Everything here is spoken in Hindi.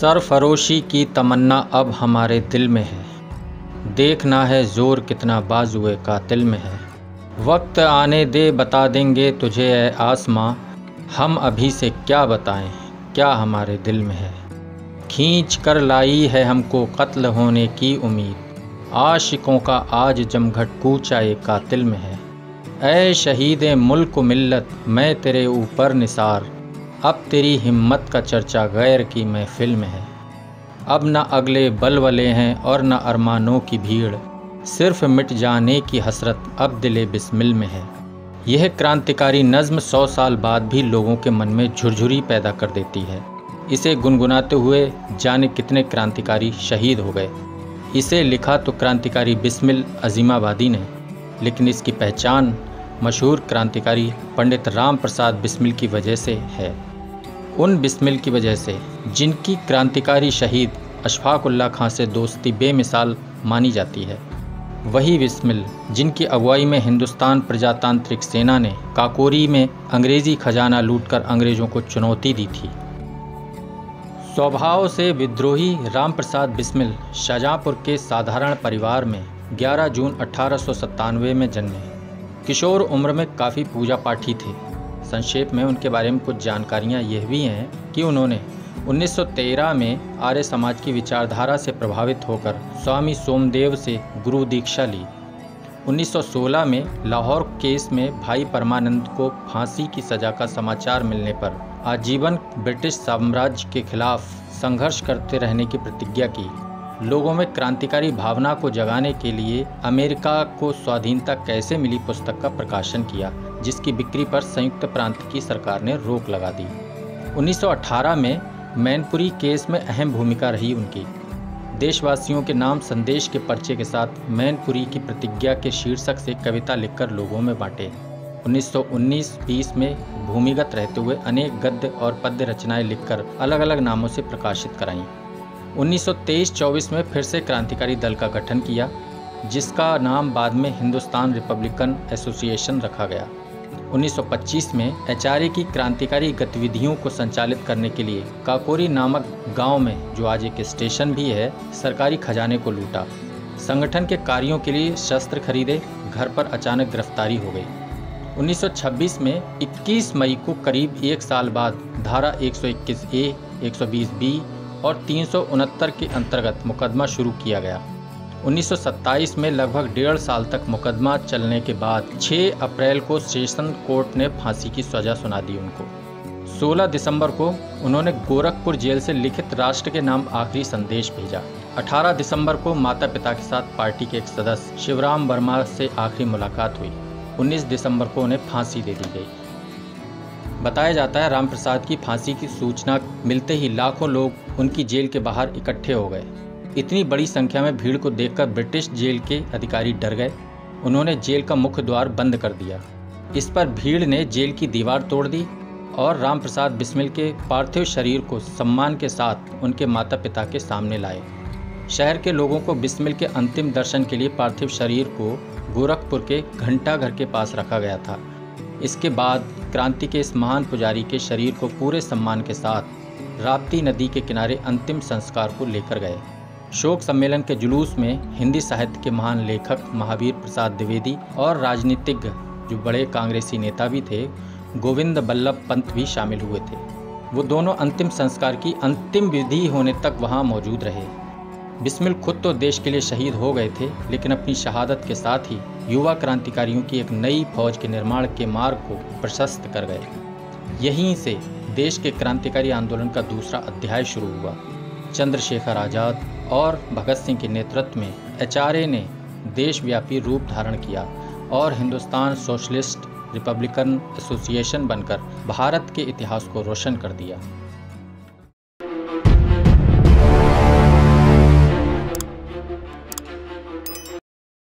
सरफरोशी की तमन्ना अब हमारे दिल में है, देखना है ज़ोर कितना बाजुए कातिल में है। वक्त आने दे बता देंगे तुझे ए आसमां, हम अभी से क्या बताएं क्या हमारे दिल में है। खींच कर लाई है हमको कत्ल होने की उम्मीद, आशिकों का आज जमघट कूचा एक कातिल में है। ऐ शहीद मुल्क मिल्लत मैं तेरे ऊपर निसार, अब तेरी हिम्मत का चर्चा गैर की महफिल में है। अब न अगले बलवले हैं और न अरमानों की भीड़, सिर्फ मिट जाने की हसरत अब दिले बिस्मिल में है। यह क्रांतिकारी नज़्म 100 साल बाद भी लोगों के मन में झुरझुरी पैदा कर देती है। इसे गुनगुनाते हुए जाने कितने क्रांतिकारी शहीद हो गए। इसे लिखा तो क्रांतिकारी बिस्मिल अजीमाबादी ने, लेकिन इसकी पहचान मशहूर क्रांतिकारी पंडित राम प्रसाद बिस्मिल की वजह से है। उन बिस्मिल की वजह से जिनकी क्रांतिकारी शहीद अशफाक उल्लाह खां से दोस्ती बेमिसाल मानी जाती है, वही बिस्मिल जिनकी अगुवाई में हिंदुस्तान प्रजातांत्रिक सेना ने काकोरी में अंग्रेज़ी खजाना लूटकर अंग्रेज़ों को चुनौती दी थी। स्वभाव से विद्रोही राम प्रसाद बिस्मिल शाहजहाँपुर के साधारण परिवार में 11 जून 1897 में जन्मे। किशोर उम्र में काफ़ी पूजा पाठी थे। संक्षेप में उनके बारे में कुछ जानकारियाँ यह भी हैं कि उन्होंने 1913 में आर्य समाज की विचारधारा से प्रभावित होकर स्वामी सोमदेव से गुरु दीक्षा ली। 1916 में लाहौर केस में भाई परमानंद को फांसी की सज़ा का समाचार मिलने पर आजीवन ब्रिटिश साम्राज्य के खिलाफ संघर्ष करते रहने की प्रतिज्ञा की। लोगों में क्रांतिकारी भावना को जगाने के लिए अमेरिका को स्वाधीनता कैसे मिली पुस्तक का प्रकाशन किया, जिसकी बिक्री पर संयुक्त प्रांत की सरकार ने रोक लगा दी। 1918 में मैनपुरी केस में अहम भूमिका रही उनकी। देशवासियों के नाम संदेश के पर्चे के साथ मैनपुरी की प्रतिज्ञा के शीर्षक से कविता लिखकर लोगों में बांटे। 1919-20 में भूमिगत रहते हुए अनेक गद्य और पद्य रचनाएं लिखकर अलग अलग नामों से प्रकाशित कराईं। 1923-24 में फिर से क्रांतिकारी दल का गठन किया, जिसका नाम बाद में हिंदुस्तान रिपब्लिकन एसोसिएशन रखा गया। 1925 में एचआरए की क्रांतिकारी गतिविधियों को संचालित करने के लिए काकोरी नामक गांव में, जो आज एक स्टेशन भी है, सरकारी खजाने को लूटा। संगठन के कार्यों के लिए शस्त्र खरीदे, घर पर अचानक गिरफ्तारी हो गई। 1926 में 21 मई को करीब एक साल बाद धारा 121A, 120B और 369 के अंतर्गत मुकदमा शुरू किया गया। 1927 में लगभग 1.5 साल तक मुकदमा चलने के बाद 6 अप्रैल को सेशन कोर्ट ने फांसी की सजा सुना दी उनको। 16 दिसंबर को उन्होंने गोरखपुर जेल से लिखित राष्ट्र के नाम आखिरी संदेश भेजा। 18 दिसंबर को माता पिता के साथ पार्टी के एक सदस्य शिवराम वर्मा से आखिरी मुलाकात हुई। 19 दिसंबर को उन्हें फांसी दे दी गई। बताया जाता है राम प्रसाद की फांसी की सूचना मिलते ही लाखों लोग उनकी जेल के बाहर इकट्ठे हो गए। इतनी बड़ी संख्या में भीड़ को देखकर ब्रिटिश जेल के अधिकारी डर गए। उन्होंने जेल का मुख्य द्वार बंद कर दिया। इस पर भीड़ ने जेल की दीवार तोड़ दी और राम प्रसाद बिस्मिल के पार्थिव शरीर को सम्मान के साथ उनके माता पिता के सामने लाए। शहर के लोगों को बिस्मिल के अंतिम दर्शन के लिए पार्थिव शरीर को गोरखपुर के घंटा घर के पास रखा गया था। इसके बाद क्रांति के इस महान पुजारी के शरीर को पूरे सम्मान के साथ राप्ती नदी के किनारे अंतिम संस्कार को लेकर गए। शोक सम्मेलन के जुलूस में हिंदी साहित्य के महान लेखक महावीर प्रसाद द्विवेदी और राजनीतिज्ञ, जो बड़े कांग्रेसी नेता भी थे, गोविंद बल्लभ पंत भी शामिल हुए थे। वो दोनों अंतिम संस्कार की अंतिम विधि होने तक वहाँ मौजूद रहे। बिस्मिल खुद तो देश के लिए शहीद हो गए थे, लेकिन अपनी शहादत के साथ ही युवा क्रांतिकारियों की एक नई फौज के निर्माण के मार्ग को प्रशस्त कर गए। यहीं से देश के क्रांतिकारी आंदोलन का दूसरा अध्याय शुरू हुआ। चंद्रशेखर आज़ाद और भगत सिंह के नेतृत्व में एचआरए ने देशव्यापी रूप धारण किया और हिंदुस्तान सोशलिस्ट रिपब्लिकन एसोसिएशन बनकर भारत के इतिहास को रोशन कर दिया।